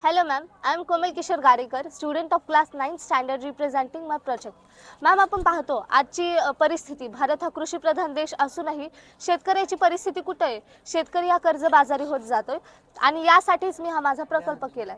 Hello ma'am, I am Komal Kishore Garekar, student of class 9 standard representing my project. Ma'am आपण पाहतो आजची परिस्थिती भारत हा कृषी प्रधान देश असूनही शेतकऱ्याची परिस्थिती कुठे आहे? शेतकरी हा कर्जबाजारी होत जातोय आणि यासाठीच मी हा माझा प्रकल्प केलाय.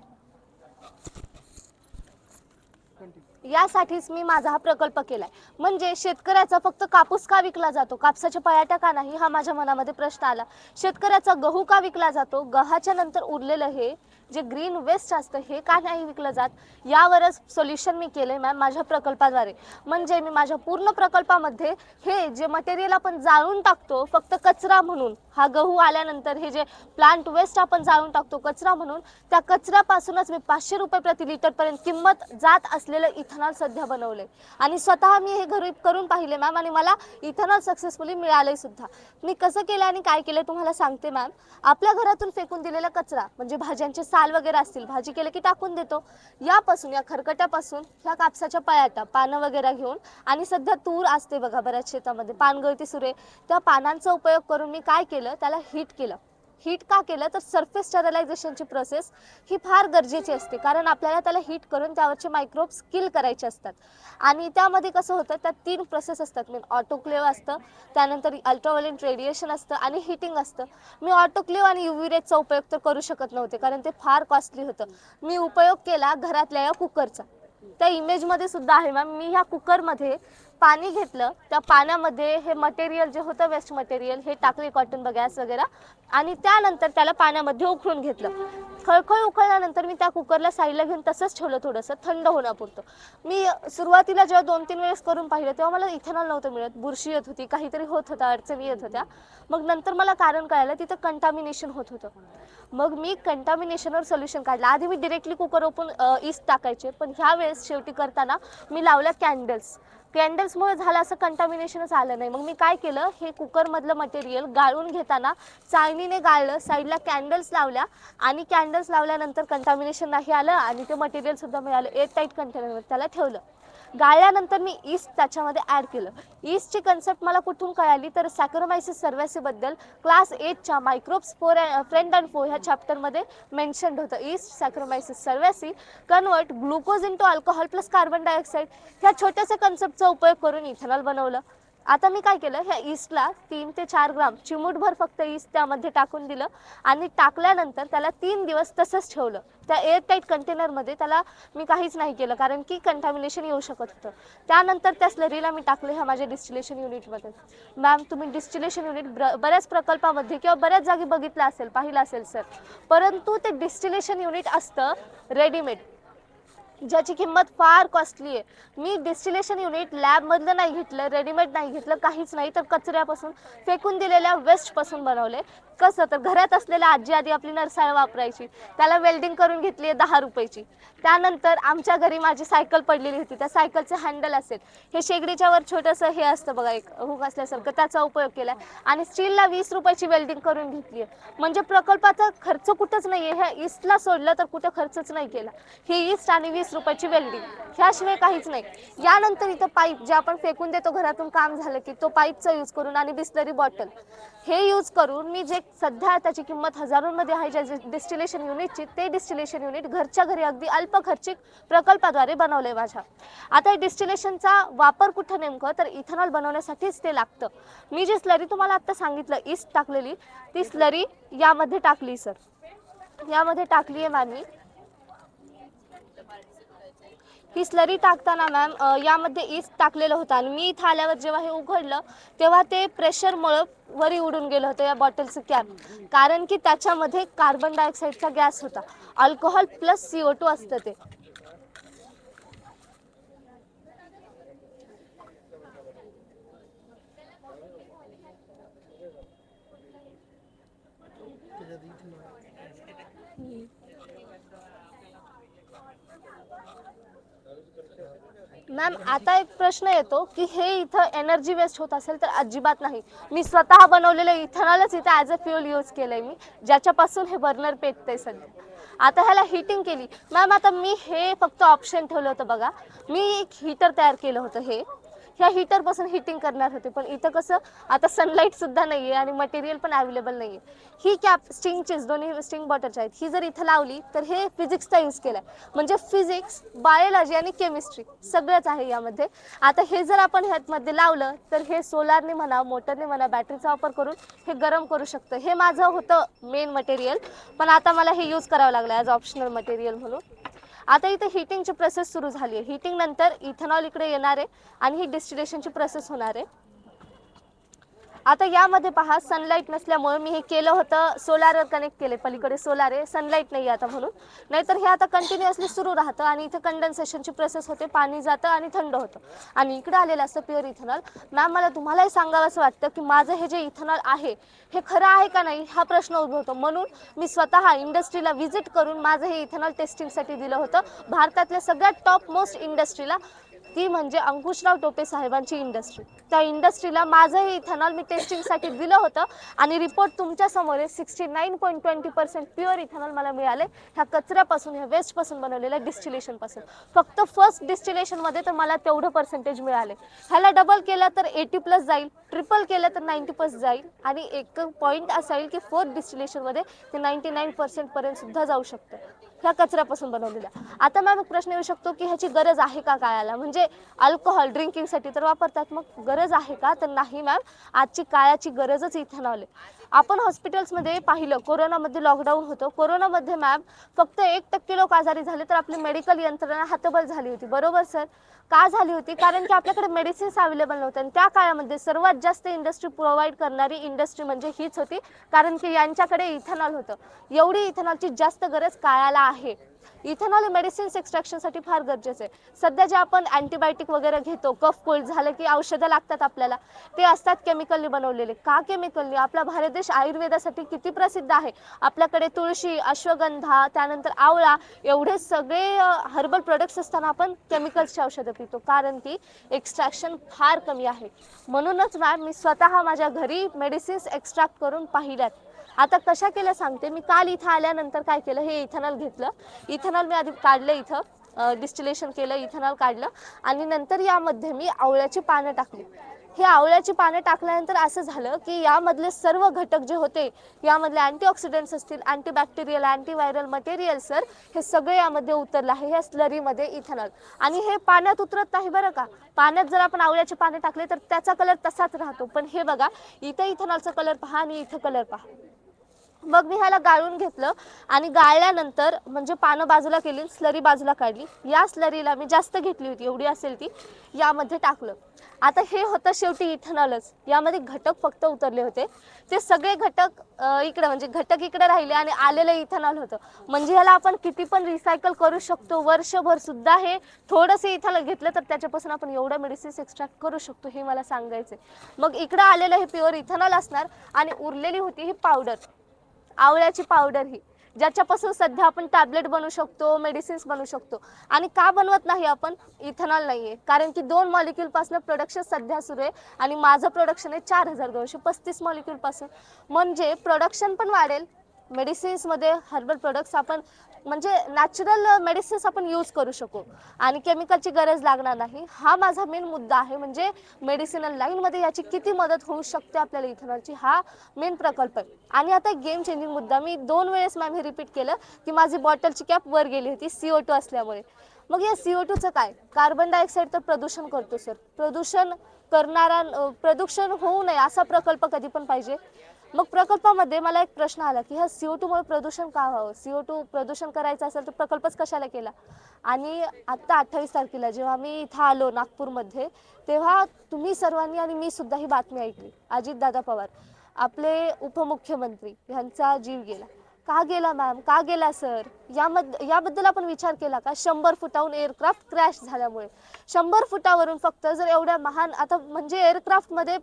यासाठीच मी माझा हा प्रकल्प केलाय. म्हणजे शेतकऱ्याचा फक्त कापूस का विकला जातो, कापसाच्या पयाट्या का नाही, हा माझ्या मनामध्ये प्रश्न आला. शेतकऱ्याचा गहू का विकला जातो, गव्हाच्या नंतर उरलेलं हे जे ग्रीन वेस्ट असतं हे का नाही विकलं जात, यावरच सोल्युशन मी केलंय मॅम माझ्या प्रकल्पाद्वारे. म्हणजे मी माझ्या पूर्ण प्रकल्पामध्ये हे जे मटेरियल आपण जाळून टाकतो फक्त कचरा म्हणून, हा गहू आल्यानंतर हे जे प्लांट वेस्ट आपण जाळून टाकतो कचरा म्हणून, त्या कचऱ्यापासूनच मी 500 रुपये प्रति लिटर पर्यंत किंमत जात असलेलं इथेनॉल सध्या बनवले आणि स्वतः मी हे घरी करून पाहिले मॅम आणि मला इथेनॉल सक्सेसफुली मिळाले सुद्धा. मी कसं केलं आणि काय केलं तुम्हाला सांगते मॅम. आपल्या घरातून फेकून दिलेला कचरा म्हणजे भाज्यांचे साल वगैरे असतील, भाजी केले की टाकून देतो, यापासून या खरकट्यापासून ह्या कापसाच्या पयाट्या पानं वगैरे घेऊन आणि सध्या तूर असते बघा बऱ्याच शेतामध्ये पानगळती सुरे, त्या पानांचा उपयोग करून मी काय केलं त्याला हीट केलं. हीट का केलं तर सरफेस स्टरलायझेशनची प्रोसेस ही फार गरजेची असते, कारण आपल्याला त्याला हीट करून त्यावरचे मायक्रोब्स किल करायचे असतात. आणि त्यामध्ये कसं होतं त्यात 3 प्रोसेस असतात. मी ऑटोक्लेव्ह असतं, त्यानंतर अल्ट्राव्हायोलेट रेडिएशन असतं आणि हीटिंग असतं. मी ऑटोक्लेव्ह आणि UV रेजचा उपयोग तर करू शकत नव्हते कारण ते फार कॉस्टली होतं. मी उपयोग केला घरातल्या या कुकरचा. त्या इमेजमध्ये सुद्धा आहे मॅम. मी ह्या कुकरमध्ये पाणी घेतलं, त्या पाण्यामध्ये हे मटेरियल जे होतं वेस्ट मटेरियल हे टाकले, कॉटन बगॅस वगैरे, आणि त्यानंतर त्याला पाण्यामध्ये उकळून घेतलं. खळखळ उकळल्यानंतर मी त्या कुकरला साईडला घेऊन तसंच ठेवलं थोडंसं थंड होण्यापुरतं. मी सुरुवातीला जेव्हा 2-3 वेळेस करून पाहिलं तेव्हा मला इथेनॉल नव्हतं मिळत, बुरशी येत होती, काहीतरी होत होतं, अडचणी येत होत्या. मग नंतर मला कारण कळालं तिथं कंटामिनेशन होत होतं. मग मी कंटामिनेशनवर सोल्युशन काढलं. आधी मी डिरेक्टली कुकर ओपन ईस्ट टाकायचे, पण ह्या वेळेस शेवटी करताना मी लावल्या कॅन्डल्स. कॅन्डल्समुळे झालं असं कंटामिनेशनच आलं नाही. मग मी काय केलं, हे कुकरमधलं मटेरियल गाळून घेताना चाळणीने गाळलं, साईडला कॅन्डल्स लावल्या आणि कॅन्डल्स लावल्यानंतर कंटामिनेशन नाही आलं आणि ते मटेरियलसुद्धा मिळालं. एअरटाईट कंटेनरमध्ये त्याला ठेवलं. गाळल्यानंतर मी ईस्ट त्याच्यामध्ये ॲड केलं. ईस्टची कन्सेप्ट मला कुठून कळाली तर सॅकरोमायसिस सर्व्हॅसीबद्दल क्लास 8च्या मायक्रोब्स फ्रेंड अँड फो ह्या चॅप्टरमध्ये मेन्शन्ड होतं. Yeast Saccharomyces cerevisiae convert glucose into alcohol plus carbon dioxide, ह्या छोट्याशा कन्सेप्टचा उपयोग करून इथेनॉल बनवलं. आता मी काय केलं, ह्या ईस्टला 3 ते 4 ग्राम चिमूटभर फक्त ईस्ट त्यामध्ये टाकून दिलं आणि टाकल्यानंतर त्याला 3 दिवस तसंच ठेवलं. त्या एअरटाईट कंटेनरमध्ये त्याला मी काहीच नाही केलं कारण की कंटामिनेशन येऊ शकत होतं. त्यानंतर त्या स्लरीला मी टाकलं ह्या माझ्या डिस्टिलेशन युनिटमध्ये. मॅम तुम्ही डिस्टिलेशन युनिट बऱ्याच प्रकल्पामध्ये किंवा बऱ्याच जागी बघितलं असेल, पाहिलं असेल सर, परंतु ते डिस्टिलेशन युनिट असतं रेडीमेड, ज्याची किंमत फार कॉस्टली आहे. मी डिस्टिलेशन युनिट लॅबमधलं नाही घेतलं, रेडीमेड नाही घेतलं, काहीच नाही, तर कचऱ्यापासून फेकून दिलेल्या वेस्टपासून बनवले. कसं तर घरात असलेल्या आजी आधी आपली नरसाळ वापरायची, त्याला वेल्डिंग करून घेतली आहे 10 रुपयाची. त्यानंतर आमच्या घरी माझी सायकल पडलेली होती, त्या सायकलचे हँडल असेल, हे शेगडीच्या वर छोटंसं हे असतं बघा एक हुक असल्यासारखं, त्याचा उपयोग केला आणि स्टीलला 20 रुपयाची वेल्डिंग करून घेतली आहे. म्हणजे प्रकल्पाचा खर्च कुठंच नाही आहे. ह्या ईस्टला सोडलं तर कुठं खर्चच नाही केला. ही ईस्ट आणि 20 रुपयाची वेल्डिंग, ह्याशिवाय काहीच नाही. यानंतर इथं पाईप जे आपण फेकून देतो घरातून काम झालं की, तो पाईपचा यूज करून आणि बिस्लरी बॉटल हे यूज करून मी जे सध्या त्याची किंमत हजारोंमध्ये आहे ज्या डिस्टिलेशन युनिटची, ते डिस्टिलेशन युनिट घरच्या घरी अगदी अल्प खर्चिक प्रकल्पाद्वारे बनवले माझ्या. आता हे डिस्टिलेशनचा वापर कुठं नेमकं तर इथेनॉल बनवण्यासाठीच ते लागतं. मी जी स्लरी तुम्हाला आता सांगितलं ईस्ट टाकलेली, ती स्लरी यामध्ये टाकली सर, यामध्ये टाकली आहे मॅम. ही स्लरी टाकताना मॅम यामध्ये ईस्ट टाकलेलं होतं आणि मी इथं आल्यावर जेव्हा हे उघडलं तेव्हा ते प्रेशरमुळं वरी उडून गेलं होतं या बॉटलचं कॅप, कारण की त्याच्यामध्ये कार्बन डायऑक्साईडचा गॅस होता. अल्कोहोल प्लस CO2 असतं ते. मॅम आता एक प्रश्न येतो की हे इथं एनर्जी वेस्ट होत असेल तर अजिबात नाही. मी स्वतः बनवलेलं इथेनॉलच इथं ॲज अ फ्युल यूज केलं आहे मी, ज्याच्यापासून हे बर्नर पेटतंय सध्या. आता ह्याला हीटिंग केली मॅम. आता मी हे फक्त ऑप्शन ठेवलं होतं बघा, मी एक हीटर तयार केलं होतं. ह्या हीटरपासून हिटिंग करणार होते, पण इथं कसं आता सनलाईट सुद्धा नाही आहे आणि मटेरियल पण अवेलेबल नाही आहे. ही कॅप स्टिंगचीच दोन्ही स्टिंग बॉटलच्या आहेत, ही जर इथं लावली तर हे फिजिक्सचा यूज केला आहे, म्हणजे फिजिक्स, बायोलॉजी आणि केमिस्ट्री सगळंच आहे यामध्ये. आता हे जर आपण ह्यामध्ये लावलं तर हे सोलारने म्हणा, मोटरने म्हणा, बॅटरीचा वापर करून हे गरम करू शकतं. हे माझं होतं मेन मटेरियल, पण आता मला हे यूज करावं लागलं ॲज ऑप्शनल मटेरियल म्हणून. आता इथे हीटिंगची प्रोसेस सुरू झाली आहे. हीटिंग नंतर इथेनॉल इकडे येणार आहे आणि ही डिस्टिलेशनची प्रोसेस होणार आहे. आता यामध्ये पहा, सनलाईट नसल्यामुळे मी हे केलं होतं, सोलारवर कनेक्ट केले, पलीकडे सोलार आहे, सनलाईट नाही आता म्हणून, नाहीतर हे आता कंटिन्युअसली सुरू राहतं आणि इथे कंडेन्सेशनची प्रोसेस होते, पाणी जातं आणि थंड होतं आणि इकडे आलेलं असतं प्युअर इथेनॉल. मॅम मला तुम्हालाही सांगावं असं वाटतं की माझं हे जे इथेनॉल आहे हे खरं आहे का नाही हा प्रश्न उद्भवतो, म्हणून मी स्वतः इंडस्ट्रीला व्हिजिट करून माझं हे इथेनॉल टेस्टिंगसाठी दिलं होतं भारतातल्या सगळ्यात टॉप मोस्ट इंडस्ट्रीला, ती म्हणजे अंकुशराव टोपे साहेबांची इंडस्ट्री. त्या इंडस्ट्रीला माझं हे इथेनॉल मी टेस्टिंगसाठी दिलं होतं आणि रिपोर्ट तुमच्यासमोर आहे. 69.20% प्युअर इथेनॉल मला मिळाले ह्या कचऱ्यापासून, ह्या वेस्टपासून बनवलेल्या डिस्टिलेशनपासून. फक्त फर्स्ट डिस्टिलेशनमध्ये तर मला तेवढं पर्सेंटेज मिळाले. ह्याला डबल केलं तर 80+ जाईल, ट्रिपल केलं तर 90+ जाईल आणि एक पॉईंट असा येईल की फोर्थ डिस्टिलेशनमध्ये ते 99% पर्यंत सुद्धा जाऊ शकतं ह्या कचऱ्यापासून बनवलेल्या. आता मॅम प्रश्न येऊ शकतो की ह्याची गरज आहे का काळाला, म्हणजे अल्कोहोल ड्रिंकिंगसाठी तर वापरतात, मग गरज आहे का, तर नाही मॅम, आजची काळाची गरजच इथेनॉल आहे. आपण हॉस्पिटल्समध्ये पाहिलं, कोरोनामध्ये लॉकडाऊन होतं, कोरोनामध्ये मॅम फक्त 1% लोक आजारी झाले तर आपली मेडिकल यंत्रणा हतबल झाली होती, बरोबर सर? का झाली होती? कारण की आपल्याकडे मेडिसिन्स अवेलेबल नव्हते आणि त्या काळामध्ये सर्वात जास्त इंडस्ट्री प्रोव्हाइड करणारी इंडस्ट्री म्हणजे हीच होती, कारण की यांच्याकडे इथेनॉल होतं. एवढी इथेनॉलची जास्त गरज काळाला आहे. इथेनॉल मेडिसिन्स एक्स्ट्रॅक्शनसाठी फार गरजेचं आहे. सध्या जे आपण अँटीबायोटिक वगैरे घेतो, कफ कोल्ड झालं की औषधं लागतात आपल्याला, ते असतात केमिकलनी बनवलेले. का केमिकलनी? आपला भारत देश आयुर्वेदासाठी किती प्रसिद्ध आहे. आपल्याकडे तुळशी, अश्वगंधा, त्यानंतर आवळा, एवढे सगळे हर्बल प्रोडक्ट्स असताना आपण केमिकल्सची औषधं पितो, कारण की एक्स्ट्रॅक्शन फार कमी आहे. म्हणूनच मॅम मी स्वतः माझ्या घरी मेडिसिन्स एक्स्ट्रॅक्ट करून पाहिल्यात. आता कशा केल्या सांगते मी. काल इथं आल्यानंतर काय केलं, हे इथेनॉल घेतलं, इथेनॉल मी आधी काढलं, इथं डिस्टिलेशन केलं, इथेनॉल काढलं आणि नंतर यामध्ये मी आवळ्याची पानं टाकली. हे आवळ्याची पानं टाकल्यानंतर असं झालं की यामधले सर्व घटक जे होते, यामधले अँटीऑक्सिडंट्स असतील, अँटीबॅक्टेरियल, अँटीव्हायरल मटेरियल सर, हे सगळे यामध्ये उतरलं आहे ह्या स्लरीमध्ये इथेनॉल. आणि हे पाण्यात उतरत नाही बरं का. पाण्यात जर आपण आवळ्याचे पाने टाकले तर त्याचा कलर तसाच राहतो, पण हे बघा, इथं इथेनॉलचा कलर पहा आणि इथं कलर पहा. मग मी ह्याला गाळून घेतलं आणि गाळल्यानंतर म्हणजे पानं बाजूला केली, स्लरी बाजूला काढली. या स्लरीला मी जास्त घेतली होती, एवढी असेल ती, यामध्ये टाकलं. आता हे होतं शेवटी इथेनॉलच. यामध्ये घटक फक्त उतरले होते, ते सगळे घटक इकडे, म्हणजे घटक इकडे राहिले आणि आलेलं इथेनॉल होतं. म्हणजे ह्याला आपण किती पण रिसायकल करू शकतो, वर्षभर सुद्धा हे थोडंसं इथेनॉल घेतलं तर त्याच्यापासून आपण एवढं मेडिसिन्स एक्स्ट्रॅक्ट करू शकतो, हे मला सांगायचं आहे. मग इकडं आलेलं हे प्युअर इथेनॉल असणार आणि उरलेली होती ही पावडर, आवळ्याची पावडर, ही ज्याच्यापासून सध्या आपण टॅबलेट बनवू शकतो, मेडिसिन्स बनवू शकतो. आणि का बनवत नाही आपण? इथेनॉल नाही आहे, कारण की 2 मॉलिक्यूलपासून प्रोडक्शन सध्या सुरू आहे आणि माझं प्रोडक्शन आहे 4235 मॉलिक्यूलपासून. म्हणजे प्रोडक्शन पण वाढेल, मेडिसिन्समध्ये हर्बल प्रोडक्ट्स आपण म्हणजे नॅचरल मेडिसिन्स आपण यूज करू शकू आणि केमिकलची गरज लागणार नाही. हा माझा मेन मुद्दा आहे, म्हणजे मेडिसिनल लाईनमध्ये याची किती मदत होऊ शकते आपल्याला इथेनॉलची, हा मेन प्रकल्प आहे. आणि आता गेम चेंजिंग मुद्दा, मी 2 वेळेस मॅम हे रिपीट केलं की माझी बॉटलची कॅप वर गेली होती CO2 असल्यामुळे. मग या CO2चं काय? कार्बन डायऑक्साईड तर प्रदूषण करतो सर, प्रदूषण होऊ नये असा प्रकल्प कधी पण पाहिजे. मग प्रकल्पामध्ये मला एक प्रश्न आला की ह्या CO2मुळे प्रदूषण का व्हावं? CO2 प्रदूषण करायचं असेल तर प्रकल्पच कशाला केला? आणि आत्ता 28 तारखेला जेव्हा मी इथं आलो नागपूरमध्ये, तेव्हा तुम्ही सर्वांनी आणि मी सुद्धा ही बातमी ऐकली. अजितदादा पवार, आपले उपमुख्यमंत्री, यांचा जीव गेला. का गेला मॅम? का गेला सर? याबद्दल आपण विचार केला का? 100 फुटाहून एअरक्राफ्ट क्रॅश झाल्यामुळे. 100 फुटावरून फक्त जर एवढ्या महान, आता म्हणजे एअरक्राफ्टमध्ये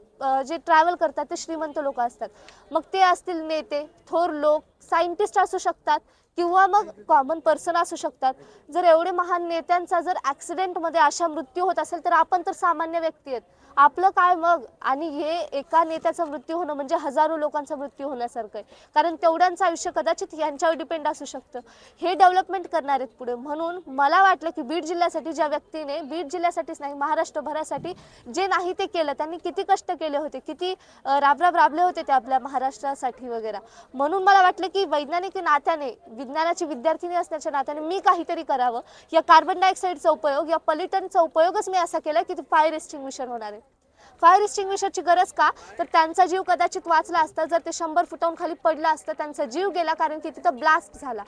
जे ट्रॅव्हल करतात ते श्रीमंत लोक असतात, मग ते असतील नेते, थोर लोक, सायंटिस्ट असू शकतात किंवा मग कॉमन पर्सन असू शकतात. जर एवढे महान नेत्यांचा जर ॲक्सिडेंटमध्ये अशा मृत्यू होत असेल तर आपण तर सामान्य व्यक्ती आहेत, आपलं काय मग? आणि हे एका नेत्याचा मृत्यू होणं म्हणजे हजारो लोकांचा मृत्यू होण्यासारखं आहे, कारण तेवढ्यांचं आयुष्य कदाचित यांच्यावर डिपेंड असू शकतं. हे डेव्हलपमेंट करणार आहेत पुढे. म्हणून मला वाटलं की बीड जिल्ह्यासाठी ज्या व्यक्तीने, बीड जिल्ह्यासाठीच नाही महाराष्ट्रभरासाठी जे नाही ते केलं, त्यांनी किती कष्ट केले होते, किती राबराब राबले होते ते आपल्या महाराष्ट्रासाठी वगैरे. म्हणून मला वाटलं की वैज्ञानिक नात्याने, विज्ञानाची विद्यार्थिनी असण्याच्या नात्याने मी काहीतरी करावं. या कार्बन डायऑक्साईडचा उपयोग, या पॉल्युटनचा उपयोगच मी असा केला की ते फायर एक्सटिंग्विशर होणार आहे. फायर एक्सटिंग्विशरची गरज का? तर त्यांचा जीव कदाचित वाचला असता जर ते 100 फुटाहून खाली पडलं असतं. त्यांचा जीव गेला कारण की तिथं ब्लास्ट झाला.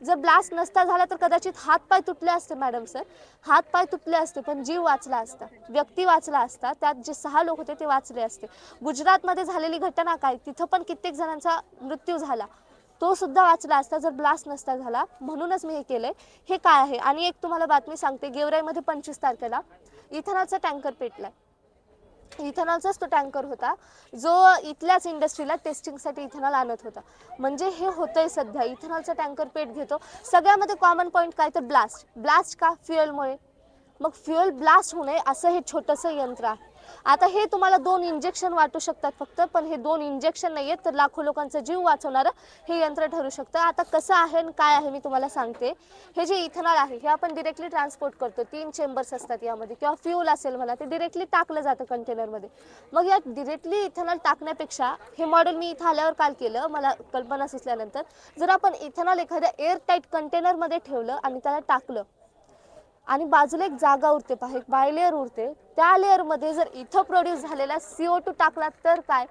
जर ब्लास्ट नसता झाला तर कदाचित हातपाय तुटले असते मॅडम सर, हातपाय तुटले असते, पण जीव वाचला असता, व्यक्ती वाचला असता. त्यात जे 6 लोक होते ते वाचले असते. गुजरातमध्ये झालेली घटना काय, तिथं पण कित्येक जणांचा मृत्यू झाला, तो सुद्धा वाचला असता जर ब्लास्ट नसता झाला. म्हणूनच मी हे केलंय. हे काय आहे? आणि एक तुम्हाला बातमी सांगते, गेवराईमध्ये 25 तारखेला इथेनॉलचा टँकर पेटलाय. इथेनॉलचाच तो टँकर होता जो इथल्याच इंडस्ट्रीला टेस्टिंगसाठी इथेनॉल आणत होता. म्हणजे हे होतंय सध्या, इथेनॉलचा टँकर पेट घेतो. सगळ्यामध्ये कॉमन पॉईंट काय तर ब्लास्ट. ब्लास्ट का? फ्युएलमुळे. मग फ्युएल ब्लास्ट होऊ नये असं हे छोटंसं यंत्र आहे. आता हे तुम्हाला 2 इंजेक्शन वाटू शकतात फक्त, पण हे 2 इंजेक्शन नाही आहेत तर लाखो लोकांचा जीव वाचवणारं हे यंत्र ठरू शकतं. आता कसं आहे आणि काय आहे मी तुम्हाला सांगते. हे जे इथेनॉल आहे हे आपण डिरेक्टली ट्रान्सपोर्ट करतो. 3 चेंबर्स असतात यामध्ये, किंवा फ्यूल असेल मला, ते डिरेक्टली टाकलं जातं कंटेनरमध्ये. मग या डिरेक्टली इथेनॉल टाकण्यापेक्षा हे मॉडेल मी इथं आल्यावर काल केलं, मला कल्पना सुचल्यानंतर. जर आपण इथेनॉल एखाद्या एअरटाईट कंटेनरमध्ये ठेवलं आणि त्याला टाकलं आणि बाजूला एक जागा उरते, पहा एक बायलेअर उरते, त्या लेअरमध्ये जर इथं प्रोड्यूस झालेला CO2 टाकला तर काय?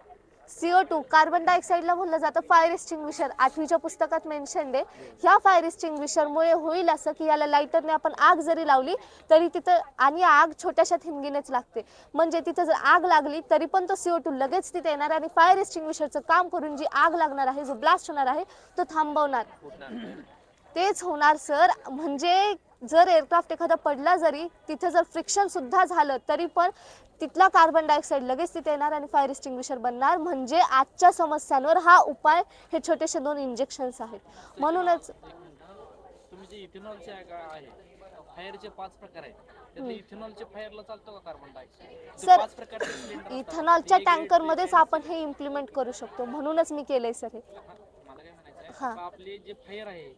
CO2 कार्बन डायऑक्साईडला म्हणलं जातं फायर एक्सटिंग्विशर. 8वीच्या पुस्तकात मेन्शन्ड आहे. ह्या फायर एक्सटिंग्विशरमुळे होईल असं की याला लायटरने आपण आग जरी लावली तरी तिथं, आणि आग छोट्याशा थिंगीनेच लागते, म्हणजे तिथं जर आग लागली तरी पण तो CO2 लगेच तिथे येणार आणि फायर एक्सटिंग्विशरचं काम करून जी आग लागणार आहे, जो ब्लास्ट होणार आहे तो थांबवणार. तेच होणार सर. म्हणजे जर एअरक्राफ्ट एखादा पडला जरी, तिथे जर फ्रिक्शन सुद्धा झालं तरी पण तिथला कार्बन डायऑक्साईड लगेच तिथे येणार आणि फायर एक्सटिंग्विशर बनणार. म्हणजे आजच्या समस्यांवर हा उपाय हे छोटेसे 2 इंजेक्शन्स आहेत. म्हणूनच तुम्ही जे इथेनॉलचे आहे, फायरचे 5 प्रकार आहेत, त्यातले इथेनॉलचे फायरला चालतो का कार्बन डायऑक्साईड? सर 5 प्रकारचे सिलेंडर इथेनॉलच्या टँकरमध्येच आपण हे इम्प्लिमेंट करू शकतो. म्हणूनच मी केलंय सर हे. मला काय म्हणायचं आहे, आपले जे फायर आहे